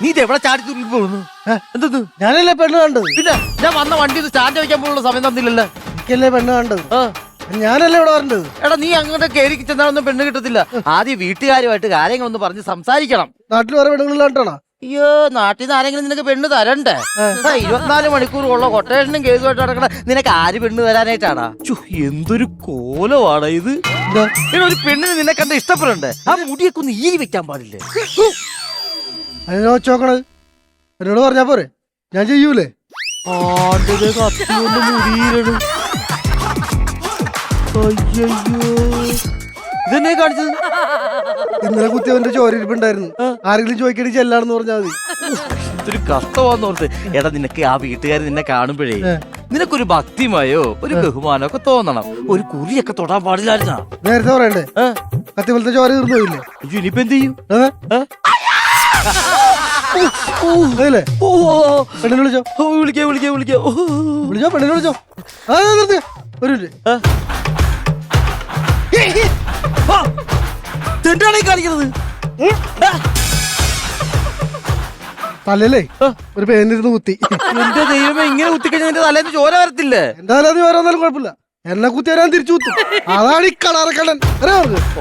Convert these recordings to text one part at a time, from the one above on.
നീ എവിടെ ചാടി തുള്ളി പോകുന്നു? എന്തത്? ഞാനല്ലേ പെണ്ണ് കണ്ടത്? പിന്നെ ഞാൻ വന്ന വണ്ടി സ്റ്റാൻഡ് വയ്ക്കാൻ പോലുള്ള സമയം തന്നില്ലല്ലോ. എനിക്കല്ലേ പെണ്ണ് കണ്ടത്? ഞാനല്ലേ ഇവിടെ വരേണ്ടത്? എടാ നീ അങ്ങോട്ട് കയറി ചെന്നാലൊന്നും പെണ്ണ് കിട്ടത്തില്ല. ആദ്യം വീട്ടുകാരുമായിട്ട് കാര്യങ്ങൾ ഒന്ന് പറഞ്ഞ് സംസാരിക്കണം. നാട്ടിൽ വേറെ പെണ്ണുങ്ങളിലാണ്ടാണോ? അയ്യോ, നാട്ടിൽ നിന്ന് ആരെങ്കിലും നിനക്ക് പെണ്ണ് തരണ്ടേ? 24 മണിക്കൂറുള്ള കൊട്ടേഷനും കേസുമായിട്ട് നടക്കണ നിനക്ക് ആര് പെണ്ണ് തരാനായിട്ടാടാ? എന്തൊരു കോലമാണ് ഇത്. ഒരു പെണ്ണിന് നിന്നെ കണ്ട ഇഷ്ടപ്പെടണ്ടേ? ആ മുടിയൊക്കെ ഒന്ന് ഈരി വെക്കാൻ പാടില്ലേ? അതിനെ വെച്ചോക്കണത് എന്നോട് പറഞ്ഞാ പോരെ, ഞാൻ ചെയ്യൂലേ? ഇതെന്നെ കാണിച്ചത്? ഇന്നലെ കുത്തിയവന്റെ ചോരിരിപ്പുണ്ടായിരുന്നു. ആരെങ്കിലും ചോദിക്കണി ചെല്ലാണെന്ന് പറഞ്ഞാൽ മതി. ഇതൊരു കഷ്ടമാന്ന് ഓർത്ത്. എടാ നിനക്ക് ആ വീട്ടുകാർ നിന്നെ കാണുമ്പോഴേ നിനക്കൊരു ഭക്തിമയോ ഒരു ബഹുമാനോ ഒക്കെ തോന്നണം. ഒരു കുറിയൊക്കെ തൊടാൻ പാടില്ലായിരുന്നാ? നേരത്തെ പറയണ്ടേ? കത്തിപോലത്തെ ചോര തീർന്നു പോയില്ലേ? ഇനിയിപ്പോ എന്ത് ചെയ്യും? പെണ്ണിനെ വിളിച്ചോ? വിളിക്കാം. വിളിച്ചോ, പെണ്ണിനെ വിളിച്ചോ. ഒരു എന്താണ് ഈ കാണിക്കുന്നത്? തലല്ലേ ഒരു പേനിരുന്ന് കുത്തി. എന്റെ ദൈവമേ, ഇങ്ങനെ കുത്തിക്കഴിഞ്ഞാൽ നിന്റെ തലേന്ന് ചോര വരത്തില്ലേ? എന്തായാലും അത് ചോരാന്നാലും കുഴപ്പമില്ല. എന്നെ കുത്തി വരാൻ തിരിച്ചു കുത്തും. അതാണ് ഈ കടാരക്കണ്ണൻ.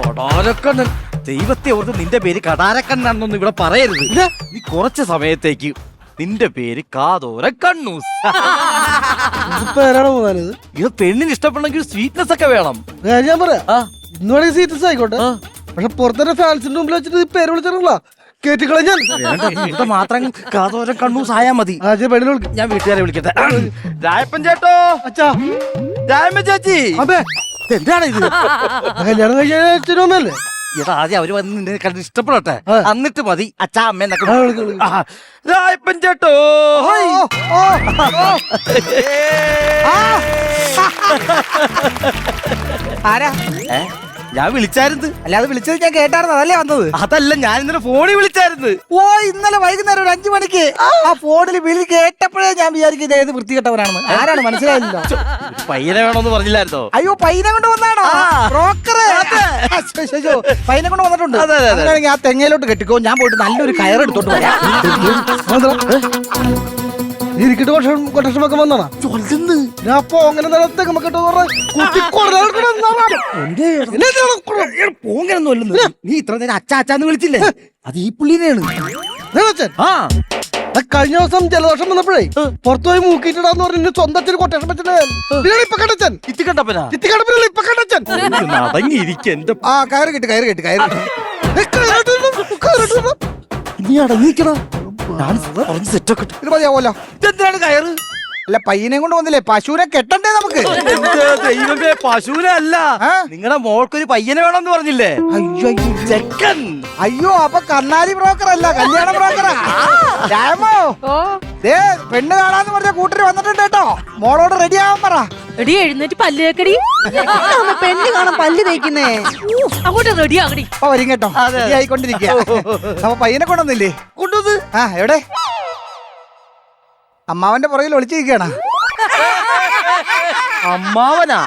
കടാരക്കണ്ണൻ? ദൈവത്തെ ഓർത്ത് നിന്റെ പേര് കടാരക്കണ്ണാണെന്നൊന്നും ഇവിടെ പറയരുത്. നീ കുറച്ച് സമയത്തേക്ക് നിന്റെ പേര് കാതോര കണ്ണൂസ്. പേരാണോ പോകാനത്? ഇത് പെണ്ണിന് ഇഷ്ടപ്പെടണമെങ്കിൽ സ്വീറ്റ്നെസ് ഒക്കെ വേണം. ഞാൻ പറയാം, ഇന്ന് വേണമെങ്കിൽ സ്വീറ്റ്നെസ് ആയിക്കോട്ടെ. പക്ഷെ പുറത്തെ ഫാൻസിന്റെ മുമ്പിൽ വെച്ചിട്ട് പേര് വിളിച്ചിട്ടുള്ള കേറ്റിക്കളഞ്ഞാൽ മാത്രം കാതോരം കണ്ണൂസ് ആയാ മതി. ഞാൻ വീട്ടുകാരെ വിളിക്കട്ടെ. രായപ്പൻ ചേട്ടോ, അച്ഛാ, രായമ്മ ചേച്ചി, എന്താണ് ഇത്? കല്യാണം കഴിച്ചല്ലേ? എടാ ആദ്യം അവര് വന്ന് നിന്നെ കണ്ട് ഇഷ്ടപ്പെടട്ടെ, എന്നിട്ട് മതി അച്ഛാ അമ്മേന്നൊക്കെ. രായപ്പൻ ചേട്ടോ, ആരാ? ഞാൻ വിളിച്ചായിരുന്നു. അല്ലാതെ വിളിച്ചത് ഞാൻ കേട്ടായിരുന്നു, അതല്ലേ വന്നത്? അതല്ല, ഞാൻ ഇന്നലെ ഫോണിൽ വിളിച്ചായിരുന്നു. ഓ, ഇന്നലെ വൈകുന്നേരം ഒരു 5 മണിക്ക് ആ ഫോണിൽ വിളി കേട്ടപ്പോഴേ ഞാൻ വിചാരിക്കും ഏത് വൃത്തികെട്ടവനാണെന്ന്. ആരാണ് മനസ്സിലായില്ല. പയ്യനെ വേണമെന്ന് പറഞ്ഞില്ലായിരുന്നോ? അയ്യോ, പയ്യനെ കൊണ്ട് വന്നാണോ? ബ്രോക്കർ പയ്യനെ കൊണ്ട് വന്നിട്ടുണ്ട്. അങ്ങനെയാണെങ്കിൽ ആ തെങ്ങയിലോട്ട് കെട്ടിക്കോ, ഞാൻ പോയിട്ട് നല്ലൊരു കയറെടുത്തോട്ട് വരാം. ഇരിക്കട്ട് കൊട്ടേഷനൊക്കെ വന്നാണോ? അപ്പൊ അങ്ങനെ പോങ്ങനൊന്നും. നീ ഇത്ര നേരം അച്ചാന്ന് വിളിച്ചില്ലേ? അത് ഈ പുള്ളിനെയാണ്. കഴിഞ്ഞ ദിവസം ജലദോഷം വന്നപ്പോഴേ പുറത്തുപോയി മൂക്കിയിട്ടാന്ന് പറഞ്ഞു സ്വന്തം കൊട്ടേഷൻ വെച്ചിട്ട് ആ കയറ് കെട്ടി നീ അടങ്ങിക്കണം. സെറ്റൊക്കെ മതിയാവല്ലോ. ഇതെന്താണ് കയറ്? അല്ല, പയ്യനെ കൊണ്ട് വന്നില്ലേ, പശുവിനെ കെട്ടണ്ടേ നമുക്ക്? ദൈവമേ, പശുവിനെ അല്ല, നിങ്ങളുടെ മോൾക്കൊരു പയ്യനെ വേണമെന്ന് പറഞ്ഞില്ലേ? അയ്യോ ചെക്കൻ. അയ്യോ, അപ്പൊ കന്നാലി ബ്രോക്കർ അല്ല, കല്യാണ ബ്രോക്കറാ. പെണ്ണ് കാണാന്ന് പറഞ്ഞ കൂട്ടര് വന്നിട്ടുണ്ട് കേട്ടോ. മോളോട് റെഡി ആവാൻ പറ. റെഡി, എഴുന്നേറ്റ് പല്ല് തേക്കടി. പെണ്ണ് കാണാൻ പല്ല് തേക്കുന്നേ. അങ്ങോട്ട് റെഡി ആകടി. അപ്പൊ വരും കേട്ടോ, റെഡി ആയിക്കൊണ്ടിരിക്കുക. അപ്പൊ പയ്യനെ കൊണ്ടുവന്നില്ലേ? കൊണ്ടുവന്ന്. എവിടെ? അമ്മാവന്റെ പുറകിൽ ഒളിച്ചിരിക്കണ. അമ്മാവനാ?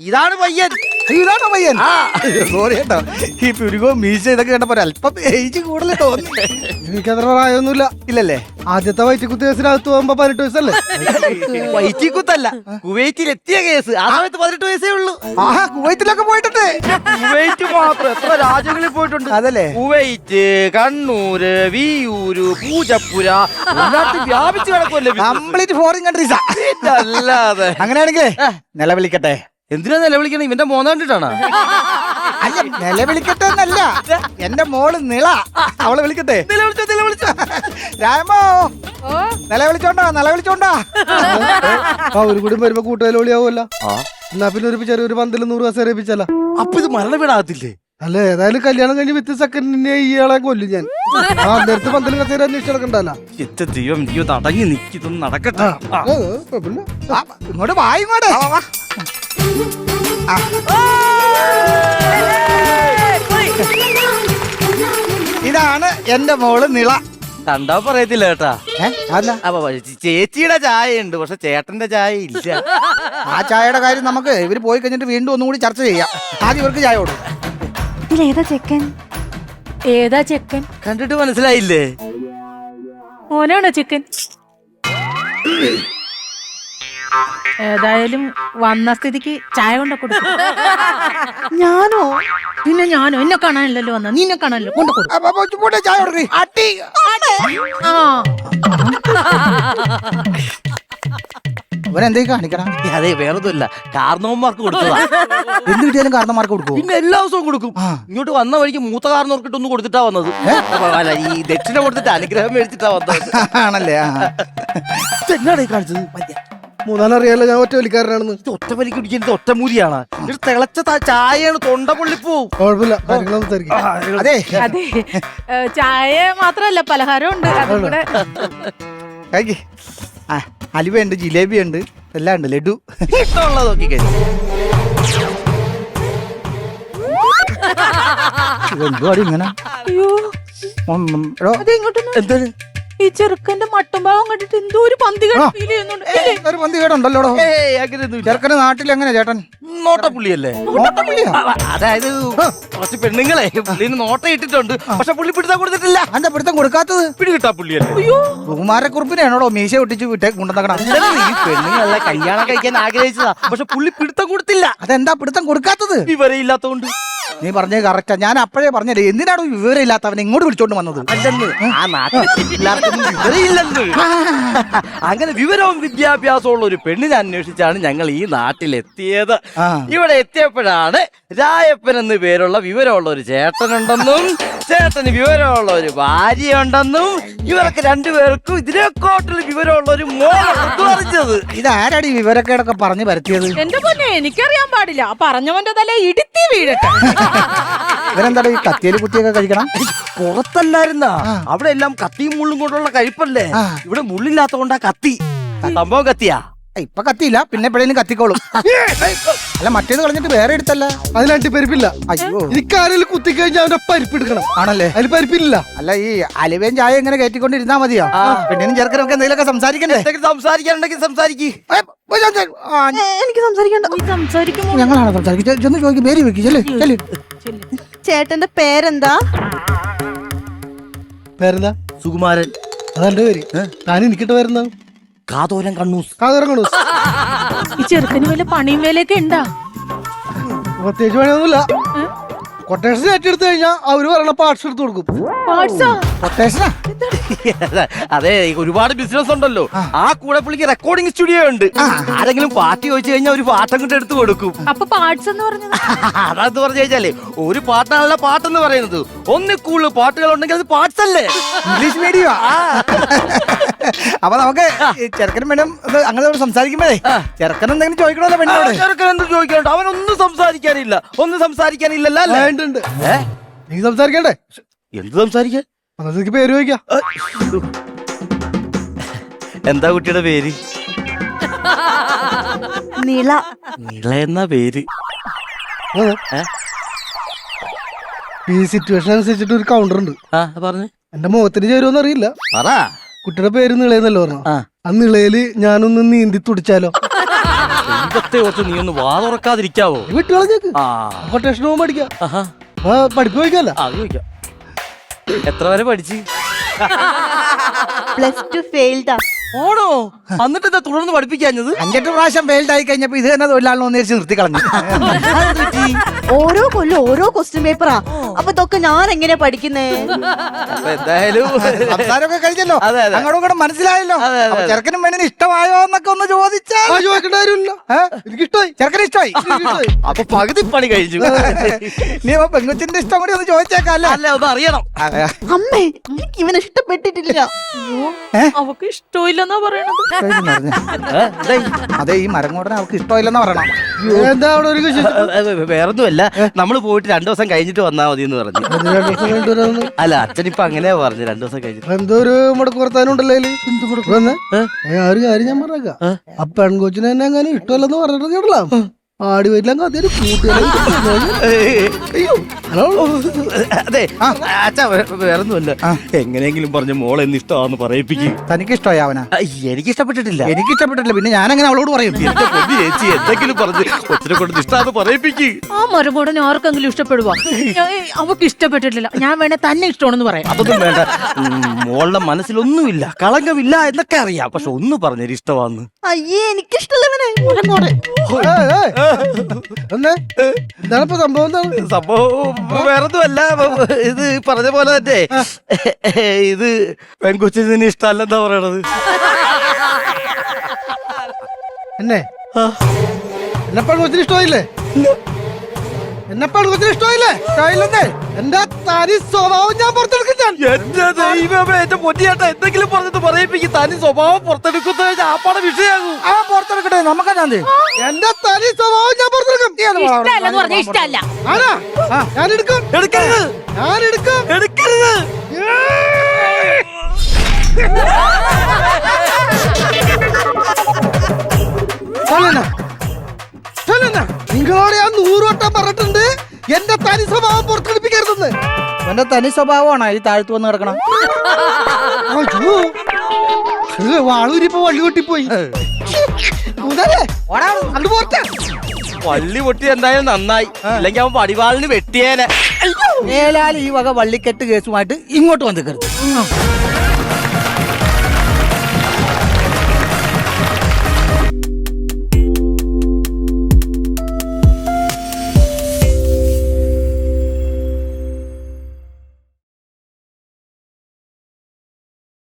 ഇതാണ് പയ്യൻ. ഇതാണോ പയ്യൻ? സോറി കേട്ടോ, ഈ പുരുകവും മീശ ഇതൊക്കെ കണ്ടപ്പോ അല്പം ഏജ് കൂടുതൽ തോന്നി. എനിക്കത്ര പ്രായമൊന്നുമില്ല. ഇല്ലല്ലേ? ആദ്യത്തെ വയറ്റിക്കുത്തി കേസിനകത്ത് പോകുമ്പോ 18 വയസ്സല്ലേ? വയറ്റിക്കുത്തല്ല, കുവൈറ്റിൽ എത്തിയ കേസ്. ആ സമയത്ത് 18 വയസ്സേ ഉള്ളൂ. കുവൈറ്റിലൊക്കെ പോയിട്ടുണ്ട്. കുവൈറ്റ് മാത്രം എത്ര രാജ്യങ്ങളിൽ പോയിട്ടുണ്ട്. അതല്ലേ? കുവൈറ്റ്, കണ്ണൂര്, വിയൂര്, പൂജപ്പുര, വ്യാപിച്ചു കിടക്കുമല്ലേ. Complete foreign കൺട്രീസാ. അല്ലാതെ. അങ്ങനെയാണെങ്കിലേ നിലവിളിക്കട്ടെ. എന്തിനാ നിലവിളിക്കണം? ഇവന്റെ മോനെ കണ്ടിട്ടാണ്. അല്ല, നിലവിളിക്കട്ടെ എന്നല്ല, എന്റെ മോള് നിള, അവളെ വിളിക്കട്ടെ. നിലവിളിച്ചോ. രാമോ, നിലവിളിച്ചോണ്ടാ. ഒരു കൂടി വരുമ്പോ കൂട്ടുകാരിയാവുമല്ലോ. എന്നാ പിന്നെ ഒരു ചെറിയൊരു 100 കസേരപ്പിച്ചല്ല. അപ്പൊ ഇത് മരണ വീടാകത്തില്ലേ? അല്ല, ഏതായാലും കല്യാണം കഴിഞ്ഞ് വിത്ത് സെക്കൻഡിനെ ഇയാളെ കൊല്ലും ഞാൻ. നേരത്തെ 100 കസേര അന്വേഷിച്ച് നടക്കണ്ടല്ല. ദൈവം, നീ അടങ്ങി നിൽക്കിതൊന്നും നടക്കട്ടെ. ഇങ്ങോട്ട് വായിങ്ങോട്ടെ. ഇതാണ് എന്റെ മോള് നിള. കണ്ടാ പറയത്തില്ല കേട്ടാ. അല്ല അപ്പൊ ചേച്ചിയുടെ ചായ ഉണ്ട്, പക്ഷെ ചേട്ടന്റെ ചായ ഇല്ല. ആ ചായയുടെ കാര്യം നമുക്ക് ഇവര് പോയി കഴിഞ്ഞിട്ട് വീണ്ടും ഒന്നും കൂടി ചർച്ച ചെയ്യാം. ആദ്യം ഇവർക്ക് ചായ കൊടുക്കും. ഇതിലേതാ ചെക്കൻ? ഏതാ ചെക്കൻ? കണ്ടിട്ട് മനസ്സിലായില്ലേ? ഓനാണോ ചെക്കൻ? ഏതായാലും വന്ന സ്ഥിതിക്ക് ചായ കൊണ്ട കൊടുക്കും. ഞാനോ? പിന്നെ ഞാനോ? എന്നെ കാണാനല്ലോ വന്ന, നിന്നെ കാണാനല്ലോ കൊണ്ട കൊടുക്കും. പോട്ടെ, ചായ കൊടുക്ക്. അട്ടി. ആ ഇവരെന്തേ കാണിക്കണം? അതെ, വേറൊന്നുമില്ല, കാരണവന്മാർക്ക് കൊടുത്തതാ. എന്ത് കിട്ടിയാലും കാരണന്മാർക്ക് കൊടുക്കും. പിന്നെ എല്ലാ ദിവസവും കൊടുക്കും. ഇങ്ങോട്ട് വന്ന വഴിക്ക് മൂത്ത കാരണവർക്കിട്ടൊന്ന് കൊടുത്തിട്ടാ വന്നത്. അല്ല, ഈ ദക്ഷിണ കൊടുത്തിട്ട് അനുഗ്രഹം മേടിച്ചിട്ടാ വന്നത്. ആണല്ലേ? എന്നാണ് ഈ കാണിച്ചത്? മൂന്നാലറിയാലോ ഞാൻ ഒറ്റ വലിക്കാരനാണെന്ന്. ഇത് ഒറ്റ വലിക്ക് കുടിക്കുന്നത് ഒറ്റമൂലിയാണ്. ഇത് തിളച്ച ചായയാണ്, തൊണ്ട പൊള്ളിപ്പോവും. കുഴപ്പമില്ല, കാര്യങ്ങൾ സംസാരിക്കാം. അതെ അതെ, ചായ മാത്രല്ല പലഹാരം ഉണ്ട്. അതും കൂടെ കഴിക്ക്. അലുവ ഉണ്ട്, ജിലേബി ഉണ്ട്, എല്ലാം ഉണ്ട്, ലഡു. ഇഷ്ടമുള്ളത് നോക്കി കഴിഞ്ഞു. എന്തുവാടി ഇങ്ങനെ? അയ്യോ, എടോ, അത് ഇങ്ങോട്ടൊന്നും. എന്താണ്? ഈ ചെറുക്കന്റെ മട്ടും ഭാവം കണ്ടിട്ട് എന്തോ ഒരു പന്തി ഫീൽ ചെയ്യുന്നുണ്ട്. ഒരു പന്തി കേടുണ്ടല്ലോ. അങ്ങനെയൊന്നും ചെറുക്കന് നാട്ടിൽ എങ്ങനെ ചേട്ടൻ? നോട്ടപ്പുള്ളിയല്ലേ? നോട്ടപ്പുള്ളിയാ? അതായത് കുറച്ച് പെണ്ണുങ്ങളെ പുള്ളിന് നോട്ട ഇട്ടിട്ടുണ്ട്, പക്ഷെ പുള്ളി പിടുത്താൻ കൊടുത്തിട്ടില്ല. എന്താ പിടുത്തം കൊടുക്കാത്തത്? പിടികിട്ടാ പുള്ളിയല്ലേ? കുമാരക്കുറുപ്പിനെയാണോടോ മീശ ഒട്ടിച്ച് കൊണ്ടുവന്നേക്കണം? ഈ പെണ്ണുങ്ങളെ കല്യാണം കഴിക്കാൻ ആഗ്രഹിച്ചതാ, പക്ഷെ പുള്ളി പിടുത്തം കൊടുത്തില്ല. അതെന്താ പിടുത്തം കൊടുക്കാത്തത്? വിവരമില്ലാത്തോണ്ട്. നീ പറഞ്ഞത് കറക്റ്റാ. ഞാൻ അപ്പോഴേ പറഞ്ഞല്ലേ, എന്തിനാണോ വിവരം ഇല്ലാത്തവൻ ഇങ്ങോട്ട് വിളിച്ചോണ്ട് വന്നത്? അല്ലെന്ന്, ആ നാട്ടിൽ എല്ലാവർക്കും വിവരമില്ലെന്ന്. അങ്ങനെ വിവരവും വിദ്യാഭ്യാസവും ഉള്ള ഒരു പെണ്ണിനെ അന്വേഷിച്ചാണ് ഞങ്ങൾ ഈ നാട്ടിലെത്തിയത്. ഇവിടെ എത്തിയപ്പോഴാണ് രായപ്പൻ എന്ന് പേരുള്ള വിവരമുള്ള ഒരു ചേട്ടനുണ്ടെന്നും ചേട്ടന് വിവരമുള്ള ഒരു ഭാര്യയുണ്ടെന്നും ഇവർക്ക് രണ്ടുപേർക്കും ഇതിനെക്കാട്ടിൽ വിവരമുള്ള ഒരു മോളുണ്ടെന്നും അറിഞ്ഞത്. ഇതാരാടി വിവരക്കേടൊക്കെ പറഞ്ഞു പരത്തിയത്? എന്റെ പൊന്നെ, എനിക്കറിയാൻ പാടില്ല. പറഞ്ഞവന്റെ തല ഇടുത്തി വീഴട്ടെ. ഇവരെന്താ ഈ കത്തിയേല് കുത്തിയൊക്കെ കഴിക്കണം? പുറത്തല്ലായിരുന്ന അവിടെ എല്ലാം കത്തിയും മുള്ളും കൊണ്ടുള്ള കഴിപ്പല്ലേ. ഇവിടെ മുള്ളില്ലാത്തോണ്ടാ കത്തി. സംഭവം കത്തിയാ. ഇപ്പൊ കത്തിയില്ല, പിന്നെ എപ്പോഴേലും കത്തിക്കോളും. അല്ല, മറ്റേത് കളഞ്ഞിട്ട് വേറെ എടുത്തല്ല. അതിന് അണ്ടിപ്പരിപ്പില്ല. അയ്യോ, എനിക്കാരെങ്കിലും കുത്തിക്കഴിഞ്ഞാൽ അവന്റെ പരിപ്പ് എടുക്കണം. ആണല്ലേ? അതിൽ പരിപ്പില്ല. അല്ല, ഈ അലുവയും ചായ ഇങ്ങനെ കയറ്റിക്കൊണ്ടിരുന്നാ മതിയോ? പെണ്ണിനും ചെറുക്കനൊക്കെ എന്തെങ്കിലുമൊക്കെ സംസാരിക്കണ്ടേ? സംസാരിക്കാനുണ്ടെങ്കിൽ സംസാരിക്കും. എനിക്ക് സംസാരിക്കണ്ട. നീ സംസാരിക്കുമോ? ഞങ്ങളാണ് സംസാരിക്കുക. ചെന്ന് ചോദിക്കും, പേര് വെക്കും. ചെല്ല്. ചേട്ടന്റെ പേരെന്താ? പേരെന്താ? സുകുമാരൻ. അതെന്റെ പേര്. താൻ എനിക്കിട്ട് വരുന്ന കാതോരം കണ്ണൂസ്. കാതോരങ്ങണു. ഈ ചെറുക്കന് വല്ല പണിയും വേലയൊക്കെ ഉണ്ടാ? പ്രത്യേകിച്ച് പണിയൊന്നുമില്ല. കൊട്ടേഷൻ ഏറ്റെടുത്ത് കഴിഞ്ഞാൽ അവര് പറയണ പാർട്സ് എടുത്ത് കൊടുക്കും. കൊട്ടേഷനാ? അതെ, ഒരുപാട് ബിസിനസ് ഉണ്ടല്ലോ. ആ കൂടെ പുള്ളിക്ക് റെക്കോർഡിംഗ് സ്റ്റുഡിയോ ഉണ്ട്. ആരെങ്കിലും പാട്ട് ചോദിച്ചു കഴിഞ്ഞാൽ ഒരു പാട്ടം കൊണ്ട് എടുത്ത് കൊടുക്കും. അപ്പൊ പാർട്സ് എന്ന് പറഞ്ഞത്? അതാന്ന് പറഞ്ഞു കഴിഞ്ഞാലേ, ഒരു പാട്ടാണല്ല പാട്ടെന്ന് പറയുന്നത്. ഒന്നിൽ കൂടുതൽ പാട്ടുകൾ ഉണ്ടെങ്കിൽ അത് പാർട്സ് അല്ലേ? English medium. അപ്പൊ നമുക്ക് ചെറുക്കനും പെണ്ണും അങ്ങനെ സംസാരിക്കുമ്പോഴേ ചെറുക്കൻ എന്തെങ്കിലും ചോദിക്കണല്ലോ പെണ്ണോട്? ചെറുക്കൻ എന്ത് ചോദിക്കണ്ട, അവനൊന്നും സംസാരിക്കാനില്ല. ഒന്നും സംസാരിക്കാനില്ലല്ലോ. നീ സംസാരിക്കണ്ടേ? എന്ത് സംസാരിക്കാൻ? എനിക്ക് പേര് ചോദിക്കാം. എന്താ കുട്ടിയുടെ പേര്? നിള. നിള എന്നാ പേര്. ഈ സിറ്റുവേഷൻ അനുസരിച്ചിട്ട് ഒരു കൗണ്ടർ ഉണ്ട്. പറഞ്ഞു. എന്റെ മുഖത്തിന് ചേരുമെന്ന് അറിയില്ല. പറ. കുട്ടിയുടെ പേര് നിളയെന്നല്ലോ പറഞ്ഞു. ആ നിളയില് ഞാനൊന്ന് നീന്തി തുടിച്ചാലോ? നീ ഒന്ന് വാതുറക്കാതിരിക്കാവോ? വിട്ടുകളഞ്ഞേക്ക്. കൊട്ടേഷൻ പോകുമ്പോ പഠിക്കാം. പഠിപ്പ് ചോദിക്കാല്ല. ചോദിക്കാം. എത്ര വരെ പഠിച്ച്? +2 ഫെയിൽഡാ. ഓണോ? എന്നിട്ട് എന്താ തുടർന്ന് പഠിപ്പിക്കാഞ്ഞത്? 5-8 പ്രാവശ്യം ഫെയിൽഡ് ആയി കഴിഞ്ഞപ്പോ ഇത് തന്നെ തൊഴിലാളിനെ ഒന്നിരിച്ച് നിർത്തി കളഞ്ഞു. ഓരോ കൊല്ലം ഓരോ ക്വസ്റ്റ്യൻ പേപ്പറാ. അപ്പൊ ഇതൊക്കെ ഞാൻ എങ്ങനെ പഠിക്കുന്നേ? എന്തായാലും സംസാരമൊക്കെ കഴിഞ്ഞല്ലോ, അങ്ങോട്ടും കൂടെ മനസ്സിലായല്ലോ. ചെറുക്കനും പെണ്ണിന് ഇഷ്ടമായോ എന്നൊക്കെ ഒന്ന് ചോദിച്ചാൽ ചോദിക്കേണ്ട കാര്യമില്ല. എനിക്ക് ഇഷ്ടമായി. ചെറുക്കന് ഇഷ്ടമായി. അപ്പൊ പകുതി പണി കഴിഞ്ഞു. നീ പെങ്കുച്ചിന്റെ ഇഷ്ടം കൂടി ഒന്ന് ചോദിച്ചേക്കല്ലേ? അല്ല, ഒന്ന് അറിയണം. അമ്മേ, എനിക്ക് ഇവനെ ഇഷ്ടപ്പെട്ടിട്ടില്ല. അവക്ക് ഇഷ്ടമില്ലെന്നാ പറയണത്. അതെ, ഈ മരങ്ങോടനെ അവർക്ക് ഇഷ്ടമില്ലെന്ന് പറയണം. എന്താ അവിടെ ഒരു വേറൊന്നുമല്ല, നമ്മള് പോയിട്ട് 2 ദിവസം കഴിഞ്ഞിട്ട് വന്നാ മതി എന്ന് പറഞ്ഞു. അല്ല, അച്ഛനിപ്പൊ അങ്ങനെയാ പറഞ്ഞു, 2 ദിവസം കഴിഞ്ഞിട്ട്. എന്തോ ഒരു മുടക്ക് വർത്താനുണ്ടല്ലോ. ഒരു കാര്യം ഞാൻ പറഞ്ഞേക്കാം. ആ പെൺകൊച്ചിനെ തന്നെ അങ്ങനെ ഇഷ്ടമല്ലെന്ന് പറഞ്ഞിട്ട് കേട്ടല്ലോ. ആടി വരില്ല. അതേ കൂട്ടുകാരെ ഹലോ അതെ അച്ഛാ വേറൊന്നുമല്ല എങ്ങനെയെങ്കിലും പറഞ്ഞ മോളെ എന്ന് ഇഷ്ടമാന്ന് പറയിപ്പിക്കും. തനിക്ക് ഇഷ്ടമായി അവനാ? എനിക്ക് ഇഷ്ടപ്പെട്ടിട്ടില്ല. എനിക്ക് ഇഷ്ടപ്പെട്ടില്ല, പിന്നെ ഞാൻ അങ്ങനെ അവളോട് പറയും. എന്റെ പൊന്നു ചേച്ചി എന്തെങ്കിലും പറഞ്ഞ് കൊച്ചിനെ കൊണ്ട് ഇഷ്ടമാന്ന് പറയിപ്പിക്ക്. ആ മരുമോടനെ ആർക്കെങ്കിലും ഇഷ്ടപ്പെടുവാ? അവക്ക് ഇഷ്ടപ്പെട്ടിട്ടില്ല, ഞാൻ വേണേ തന്നെ ഇഷ്ടമാണെന്ന് പറയാം. അതൊന്നും വേണ്ട. മോളുടെ മനസ്സിലൊന്നുമില്ല, കളങ്കമില്ല എന്നൊക്കെ അറിയാം. പക്ഷെ ഒന്ന് പറഞ്ഞൊരു ഇഷ്ടമാന്ന്. അയ്യേ എനിക്കിഷ്ടമുള്ളവനെ എന്നേ എന്താണ് ഇപ്പൊ സംഭവം? എന്താണ് സംഭവം വേറൊന്നുമല്ല. ഇത് പറഞ്ഞ പോലെ തന്നെ ഇത് പെൺകൊച്ചിന് നിന്നെ ഇഷ്ടമല്ലെന്താ പറയണത്. എന്നെ എന്നെപ്പാട് കൊച്ചിന് ഇഷ്ടമായില്ലേ? എന്നെപ്പാട് കൊച്ചിന് ഇഷ്ടമായില്ലേ? ഇഷ്ടമായില്ലെന്നേ എന്റെ തനി സ്വഭാവം ഞാൻ പുറത്തെടുക്കും. ഞാൻ എന്റെ ദൈവമേ, എന്റെ പൊന്നിയേട്ടാ എന്തെങ്കിലും പറഞ്ഞിട്ട് പറയിപ്പിക്കും. തനി സ്വഭാവം പുറത്തെടുക്കുന്ന ആപ്പാടെ വിഷയാകും. ആ പുറത്തെടുക്കട്ടെ, നമുക്കെന്താ? എന്റെ തനി സ്വഭാവം ഞാൻ പുറത്തെടുക്കും. ഇഷ്ടമല്ലെന്ന് പറഞ്ഞ ഇഷ്ടമല്ല. ആരാ? ഞാൻ എടുക്കും. എടുക്കരുത്, ഞാൻ എടുക്കും. എടുക്കരുത്. നിങ്ങളോട് ഞാൻ 100 വട്ടം പറഞ്ഞിട്ടുണ്ട് എന്റെ തനി സ്വഭാവം പുറത്തെടുപ്പിക്കരുതെന്ന്. എന്റെ തനി സ്വഭാവമാണ് ഈ താഴ്ത്തു വന്ന് കിടക്കണം. വാളൂരിപ്പോ വള്ളി കൊട്ടിപ്പോയി. പള്ളി പൊട്ടി എന്തായാലും നന്നായി, അല്ലെങ്കിൽ അവൻ പടിവാളിന് വെട്ടിയേനെ. മേലാൽ ഈ വക വള്ളിക്കെട്ട് കേസുമായിട്ട് ഇങ്ങോട്ട് വന്നിക്കരുത്.